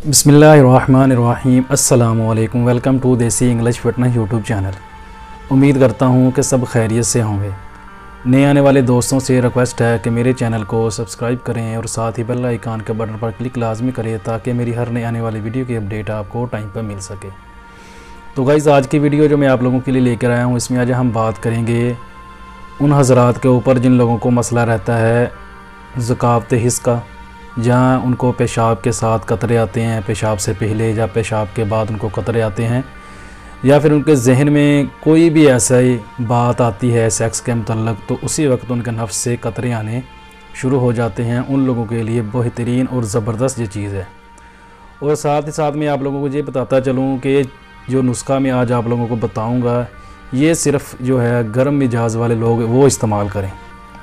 बिस्मिल्लाहिर्रहमानिर्रहीम अस्सलामुअलैकुम। Welcome to देसी इंग्लिश फिटनेस यूट्यूब चैनल। उम्मीद करता हूँ कि सब खैरियत से होंगे। नए आने वाले दोस्तों से रिक्वेस्ट है कि मेरे चैनल को सब्सक्राइब करें और साथ ही बेल आइकन के बटन पर क्लिक लाजमी करें ताकि मेरी हर नए आने वाली वीडियो की अपडेट आपको टाइम पर मिल सके। तो गाइज़, आज की वीडियो जो मैं आप लोगों के लिए लेकर आया हूँ, इसमें आज हम बात करेंगे उन हज़रात के ऊपर जिन लोगों को मसला रहता है ज़कात हिस्स का, जहाँ उनको पेशाब के साथ कतरे आते हैं, पेशाब से पहले या पेशाब के बाद उनको कतरे आते हैं, या फिर उनके जहन में कोई भी ऐसा ही बात आती है सेक्स के मतलब, तो उसी वक्त उनके नफ्स से कतरे आने शुरू हो जाते हैं। उन लोगों के लिए बेहतरीन और ज़बरदस्त ये चीज़ है। और साथ ही साथ मैं आप लोगों को ये बताता चलूँ कि जो नुस्खा मैं आज आप लोगों को बताऊँगा, ये सिर्फ़ जो है गर्म मिजाज वाले लोग वो इस्तेमाल करें।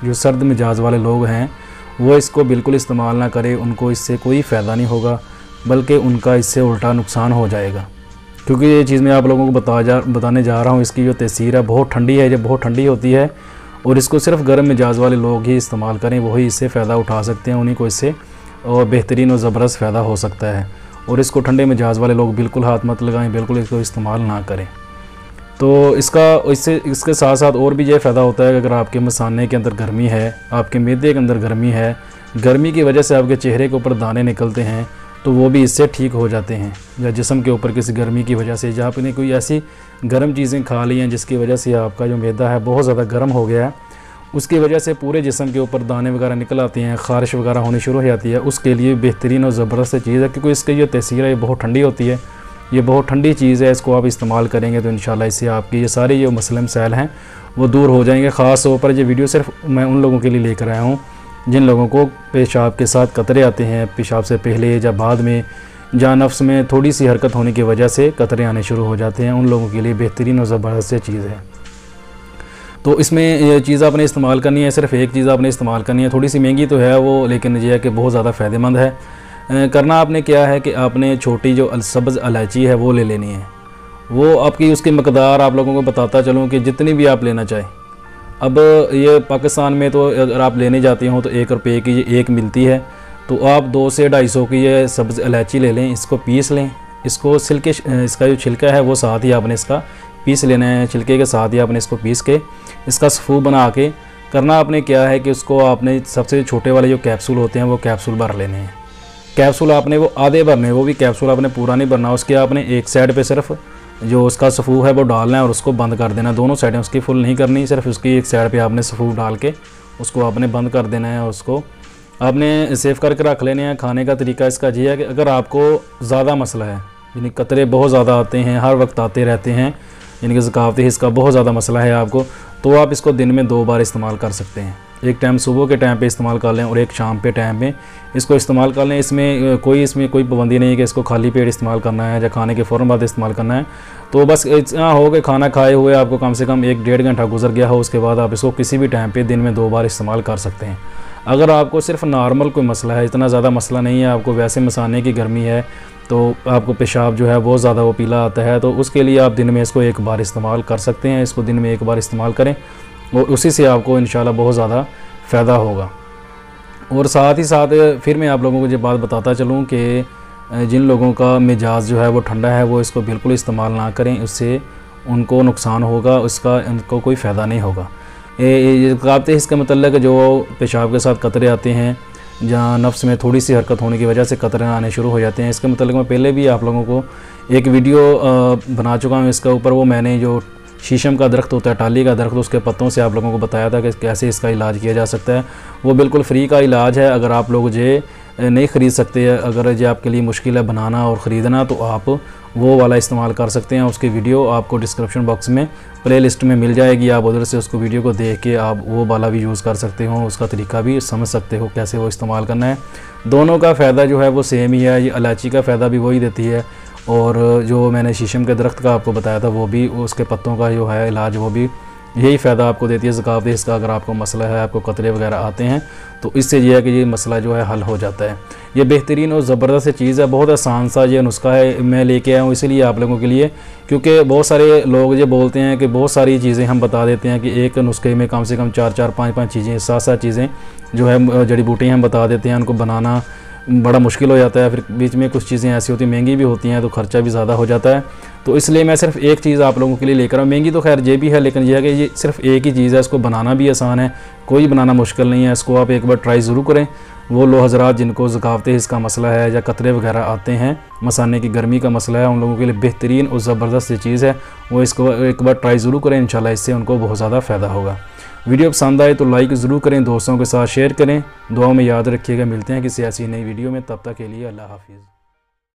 जो सर्द मिजाज वाले लोग हैं वो इसको बिल्कुल इस्तेमाल ना करें, उनको इससे कोई फ़ायदा नहीं होगा, बल्कि उनका इससे उल्टा नुकसान हो जाएगा। क्योंकि ये चीज़ मैं आप लोगों को बताने जा रहा हूँ, इसकी जो तसीर है बहुत ठंडी है, जब बहुत ठंडी होती है, और इसको सिर्फ गर्म मिजाज वाले लोग ही इस्तेमाल करें, वही इससे फ़ायदा उठा सकते हैं, उन्हीं को इससे और बेहतरीन और ज़बरदस्त फ़ायदा हो सकता है। और इसको ठंडे मिजाज वाले लोग बिल्कुल हाथ मत लगाएँ, बिल्कुल इसको इस्तेमाल ना करें। तो इसके साथ साथ और भी ये फ़ायदा होता है कि अगर आपके मसाने के अंदर गर्मी है, आपके मैदे के अंदर गर्मी है, गर्मी की वजह से आपके चेहरे के ऊपर दाने निकलते हैं, तो वो भी इससे ठीक हो जाते हैं। या जिस्म के ऊपर किसी गर्मी की वजह से, जहाँ आपने कोई ऐसी गर्म चीज़ें खा ली हैं जिसकी वजह से आपका जो मैदा है बहुत ज़्यादा गर्म हो गया है, उसकी वजह से पूरे जिस्म के ऊपर दाने वगैरह निकल आती हैं, ख़ारिश वगैरह होनी शुरू हो जाती है, उसके लिए बेहतरीन और ज़बरदस्त चीज़ है। क्योंकि इसकी जो तसीर है ये बहुत ठंडी होती है, ये बहुत ठंडी चीज़ है, इसको आप इस्तेमाल करेंगे तो इंशाल्लाह इससे आपकी ये सारे जो मसले मसाइल हैं वो दूर हो जाएंगे। ख़ास तौर पर ये वीडियो सिर्फ मैं उन लोगों के लिए लेकर आया हूँ जिन लोगों को पेशाब के साथ कतरे आते हैं, पेशाब से पहले या बाद में, जहाँ नफ्स में थोड़ी सी हरकत होने की वजह से कतरे आने शुरू हो जाते हैं, उन लोगों के लिए बेहतरीन और ज़बरदस्त चीज़ है। तो इसमें ये चीज़ आपने इस्तेमाल करनी है, सिर्फ एक चीज़ आपने इस्तेमाल करनी है, थोड़ी सी महंगी तो है वो, लेकिन यह है कि बहुत ज़्यादा फ़ायदेमंद है। करना आपने क्या है कि आपने छोटी जो सब्ज़ इलायची है वो ले लेनी है। वो आपकी उसकी मकदार आप लोगों को बताता चलूँ कि जितनी भी आप लेना चाहें। अब ये पाकिस्तान में तो अगर आप लेने जाते हो तो 1 रुपये की ये एक मिलती है, तो आप 200 से 250 की ये सब्ज़ इलायची ले लें, इसको पीस लें, इसको छिलके, इसका जो छिलका है वो साथ ही आपने इसका पीस लेना है, छिलके के साथ ही आपने इसको पीस के इसका सफ़ू बना के करना आपने क्या है कि उसको आपने सबसे छोटे वाले जो कैप्सूल होते हैं वो कैप्सूल भर लेने हैं। कैप्सूल आपने वो आधे भरने, वो भी कैप्सूल आपने पूरा नहीं भरना, उसके आपने एक साइड पे सिर्फ जो उसका सफ़ू है वो डालना है और उसको बंद कर देना। दोनों साइडें उसकी फुल नहीं करनी, सिर्फ उसकी एक साइड पे आपने सफ़ू डाल के उसको आपने बंद कर देना है। उसको आपने सेव करके रख लेने हैं। खाने का तरीका इसका ये है कि अगर आपको ज़्यादा मसला है, यानी कतरे बहुत ज़्यादा आते हैं, हर वक्त आते रहते हैं, यानी कि ज़कात हिस्स का बहुत ज़्यादा मसला है आपको, तो आप इसको दिन में 2 बार इस्तेमाल कर सकते हैं। एक टाइम सुबह के टाइम पे इस्तेमाल कर लें और एक शाम पे टाइम पे इसको इस्तेमाल कर लें। इसमें कोई पाबंदी नहीं है कि इसको खाली पेट इस्तेमाल करना है या खाने के फ़ौरन बाद इस्तेमाल करना है। तो बस इतना हो कि खाना खाए हुए आपको कम से कम 1-1.5 घंटा गुजर गया हो, उसके बाद आप इसको किसी भी टाइम पे दिन में 2 बार इस्तेमाल कर सकते हैं। अगर आपको सिर्फ नॉर्मल कोई मसला है, इतना ज़्यादा मसला नहीं है, आपको वैसे मसाने की गर्मी है, तो आपको पेशाब जो है बहुत ज़्यादा वो पीला आता है, तो उसके लिए आप दिन में इसको 1 बार इस्तेमाल कर सकते हैं। इसको दिन में 1 बार इस्तेमाल करें और उसी से आपको इंशाल्लाह बहुत ज़्यादा फ़ायदा होगा। और साथ ही साथ फिर मैं आप लोगों को ये बात बताता चलूँ कि जिन लोगों का मिजाज जो है वो ठंडा है वो इसको बिल्कुल इस्तेमाल ना करें, उससे उनको नुकसान होगा, उसका उनको कोई फ़ायदा नहीं होगा। ज़कात हिस्स के मतलब जो पेशाब के साथ कतरे आते हैं, जहाँ नफ्स में थोड़ी सी हरकत होने की वजह से कतरे आने शुरू हो जाते हैं, इसके मतलब मैं पहले भी आप लोगों को एक वीडियो बना चुका हूँ इसके ऊपर। वो मैंने जो शीशम का दरख्त होता है, टाली का दरख्त, उसके पत्तों से आप लोगों को बताया था कि कैसे इसका इलाज किया जा सकता है। वो बिल्कुल फ्री का इलाज है। अगर आप लोग ये नहीं ख़रीद सकते, अगर ये आपके लिए मुश्किल है बनाना और ख़रीदना, तो आप वो वाला इस्तेमाल कर सकते हैं। उसकी वीडियो आपको डिस्क्रिप्शन बॉक्स में प्लेलिस्ट में मिल जाएगी, आप उधर से उसको वीडियो को देख के आप वो वाला भी यूज़ कर सकते हो, उसका तरीका भी समझ सकते हो कैसे वो इस्तेमाल करना है। दोनों का फ़ायदा जो है वो सेम ही है। ये इलायची का फ़ायदा भी वही देती है, और जो मैंने शीशम के दरख्त का आपको बताया था वो भी, उसके पत्तों का जो है इलाज वो भी यही फ़ायदा आपको देती है ज़कात हिस्स का। अगर आपको मसला है, आपको कतरे वगैरह आते हैं, तो इससे ये है कि ये मसला जो है हल हो जाता है। ये बेहतरीन और ज़बरदस्त चीज़ है, बहुत आसान सा ये नुस्खा है, मैं लेके आया हूँ इसलिए आप लोगों के लिए, क्योंकि बहुत सारे लोग ये बोलते हैं कि बहुत सारी चीज़ें हम बता देते हैं कि एक नुस्खे में कम से कम 4-4, 5-5 चीज़ें, 7-7 चीज़ें जो है जड़ी बूटियाँ हम बता देते हैं, उनको बनाना बड़ा मुश्किल हो जाता है। फिर बीच में कुछ चीज़ें ऐसी होती हैं महंगी भी होती हैं तो ख़र्चा भी ज़्यादा हो जाता है। तो इसलिए मैं सिर्फ एक चीज़ आप लोगों के लिए लेकर आऊँ। महंगी तो खैर ये भी है, लेकिन यह है कि ये सिर्फ एक ही चीज़ है, इसको बनाना भी आसान है, कोई बनाना मुश्किल नहीं है। इसको आप एक बार ट्राई ज़रूर करें। वो लोग हज़रात जिनको ज़ुकावत हिस्स का मसला है या कतरे वगैरह आते हैं, मसाने की गर्मी का मसला है, उन लोगों के लिए बेहतरीन और ज़बरदस्त ये चीज़ है। वो इसको एक बार ट्राई ज़रूर करें, इंशाल्लाह इससे उनको बहुत ज़्यादा फ़ायदा होगा। वीडियो पसंद आए तो लाइक ज़रूर करें, दोस्तों के साथ शेयर करें, दुआओं में याद रखिएगा। मिलते हैं किसी ऐसी नई वीडियो में, तब तक के लिए अल्लाह हाफिज़।